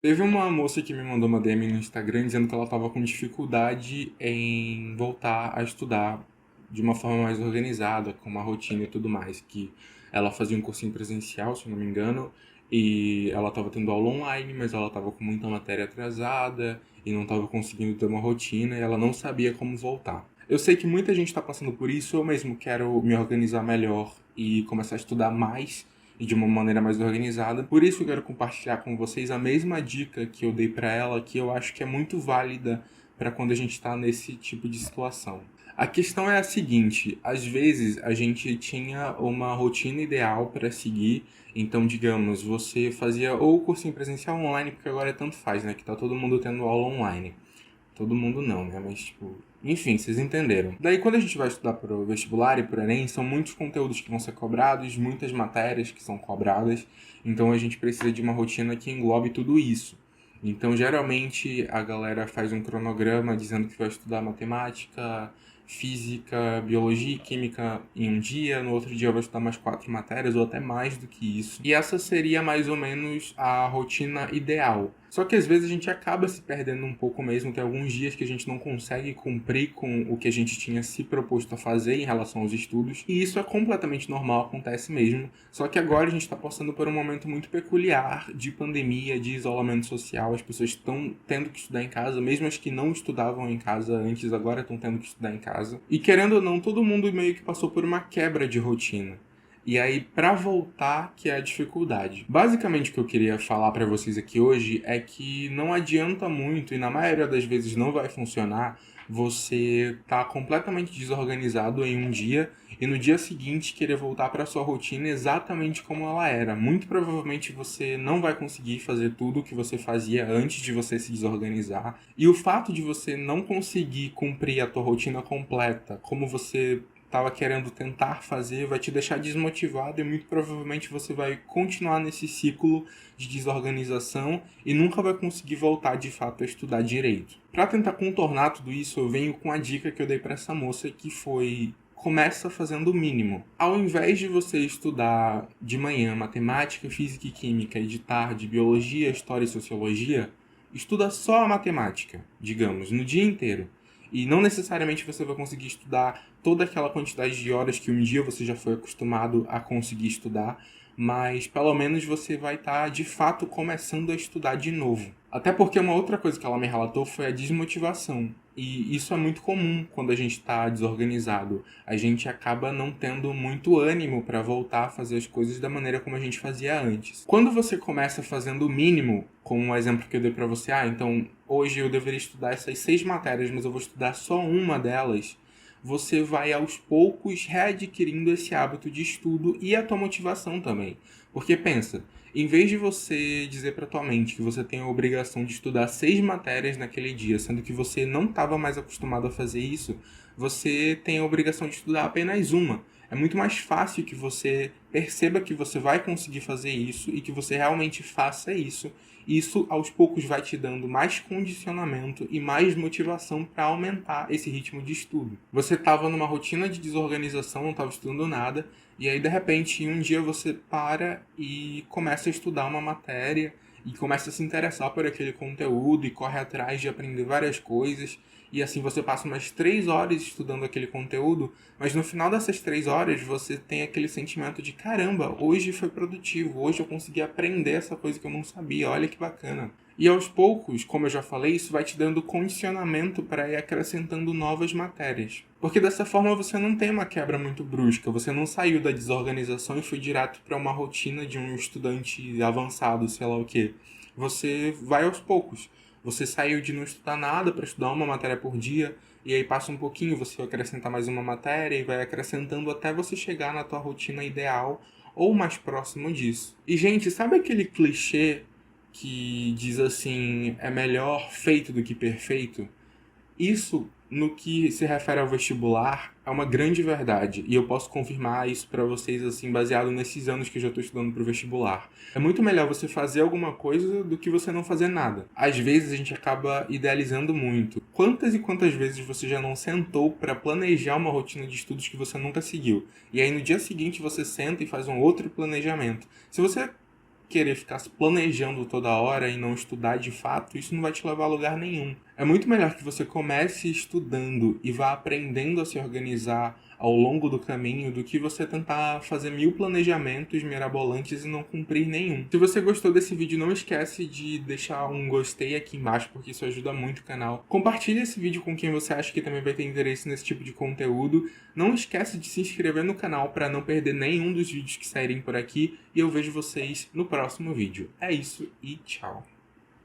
Teve uma moça que me mandou uma DM no Instagram dizendo que ela estava com dificuldade em voltar a estudar de uma forma mais organizada, com uma rotina e tudo mais. Que ela fazia um cursinho presencial, se eu não me engano, e ela estava tendo aula online, mas ela estava com muita matéria atrasada e não estava conseguindo ter uma rotina e ela não sabia como voltar. Eu sei que muita gente está passando por isso, eu mesmo quero me organizar melhor e começar a estudar mais e de uma maneira mais organizada. Por isso eu quero compartilhar com vocês a mesma dica que eu dei para ela, que eu acho que é muito válida para quando a gente está nesse tipo de situação. A questão é a seguinte: às vezes a gente tinha uma rotina ideal para seguir, então, digamos, você fazia ou o cursinho presencial ou online, porque agora é tanto faz, né? Que tá todo mundo tendo aula online. Todo mundo não, né? Mas, tipo... Enfim, vocês entenderam. Daí, quando a gente vai estudar pro vestibular e pro Enem, são muitos conteúdos que vão ser cobrados, muitas matérias que são cobradas. Então, a gente precisa de uma rotina que englobe tudo isso. Então, geralmente, a galera faz um cronograma dizendo que vai estudar matemática, física, biologia e química em um dia, no outro dia vai estudar mais 4 matérias ou até mais do que isso. E essa seria mais ou menos a rotina ideal. Só que às vezes a gente acaba se perdendo um pouco mesmo, tem alguns dias que a gente não consegue cumprir com o que a gente tinha se proposto a fazer em relação aos estudos, e isso é completamente normal, acontece mesmo. Só que agora a gente está passando por um momento muito peculiar de pandemia, de isolamento social, as pessoas estão tendo que estudar em casa, mesmo as que não estudavam em casa antes, agora estão tendo que estudar em casa. E querendo ou não, todo mundo meio que passou por uma quebra de rotina. E aí, para voltar, que é a dificuldade. Basicamente, o que eu queria falar para vocês aqui hoje é que não adianta muito, e na maioria das vezes não vai funcionar, você tá completamente desorganizado em um dia e no dia seguinte querer voltar para sua rotina exatamente como ela era. Muito provavelmente você não vai conseguir fazer tudo o que você fazia antes de você se desorganizar. E o fato de você não conseguir cumprir a tua rotina completa, como você estava querendo tentar fazer, vai te deixar desmotivado e muito provavelmente você vai continuar nesse ciclo de desorganização e nunca vai conseguir voltar de fato a estudar direito. Para tentar contornar tudo isso, eu venho com a dica que eu dei para essa moça, que foi: começa fazendo o mínimo. Ao invés de você estudar de manhã matemática, física e química e de tarde biologia, história e sociologia, estuda só a matemática, digamos, no dia inteiro. E não necessariamente você vai conseguir estudar toda aquela quantidade de horas que um dia você já foi acostumado a conseguir estudar, mas pelo menos você vai estar de fato começando a estudar de novo. Até porque uma outra coisa que ela me relatou foi a desmotivação. E isso é muito comum quando a gente está desorganizado. A gente acaba não tendo muito ânimo para voltar a fazer as coisas da maneira como a gente fazia antes. Quando você começa fazendo o mínimo, como o exemplo que eu dei para você, então hoje eu deveria estudar essas 6 matérias, mas eu vou estudar só uma delas, você vai aos poucos readquirindo esse hábito de estudo e a tua motivação também. Porque pensa, em vez de você dizer para tua mente que você tem a obrigação de estudar 6 matérias naquele dia, sendo que você não estava mais acostumado a fazer isso, você tem a obrigação de estudar apenas uma. É muito mais fácil que você perceba que você vai conseguir fazer isso e que você realmente faça isso. Isso aos poucos vai te dando mais condicionamento e mais motivação para aumentar esse ritmo de estudo. Você estava numa rotina de desorganização, não estava estudando nada, e aí de repente um dia você para e começa a estudar uma matéria e começa a se interessar por aquele conteúdo e corre atrás de aprender várias coisas. E assim você passa umas 3 horas estudando aquele conteúdo, mas no final dessas 3 horas você tem aquele sentimento de: caramba, hoje foi produtivo, hoje eu consegui aprender essa coisa que eu não sabia, olha que bacana. E aos poucos, como eu já falei, isso vai te dando condicionamento para ir acrescentando novas matérias. Porque dessa forma você não tem uma quebra muito brusca, você não saiu da desorganização e foi direto para uma rotina de um estudante avançado, sei lá o quê. Você vai aos poucos. Você saiu de não estudar nada para estudar uma matéria por dia, e aí passa um pouquinho, você vai acrescentar mais uma matéria e vai acrescentando até você chegar na tua rotina ideal ou mais próximo disso. E, gente, sabe aquele clichê que diz assim: é melhor feito do que perfeito? Isso, no que se refere ao vestibular, é uma grande verdade. E eu posso confirmar isso para vocês, assim, baseado nesses anos que eu já estou estudando para o vestibular. É muito melhor você fazer alguma coisa do que você não fazer nada. Às vezes a gente acaba idealizando muito. Quantas e quantas vezes você já não sentou para planejar uma rotina de estudos que você nunca seguiu? E aí no dia seguinte você senta e faz um outro planejamento. Se você querer ficar se planejando toda hora e não estudar de fato, isso não vai te levar a lugar nenhum. É muito melhor que você comece estudando e vá aprendendo a se organizar ao longo do caminho do que você tentar fazer 1000 planejamentos mirabolantes e não cumprir nenhum. Se você gostou desse vídeo, não esquece de deixar um gostei aqui embaixo, porque isso ajuda muito o canal. Compartilhe esse vídeo com quem você acha que também vai ter interesse nesse tipo de conteúdo. Não esquece de se inscrever no canal para não perder nenhum dos vídeos que saírem por aqui. E eu vejo vocês no próximo vídeo. É isso e tchau!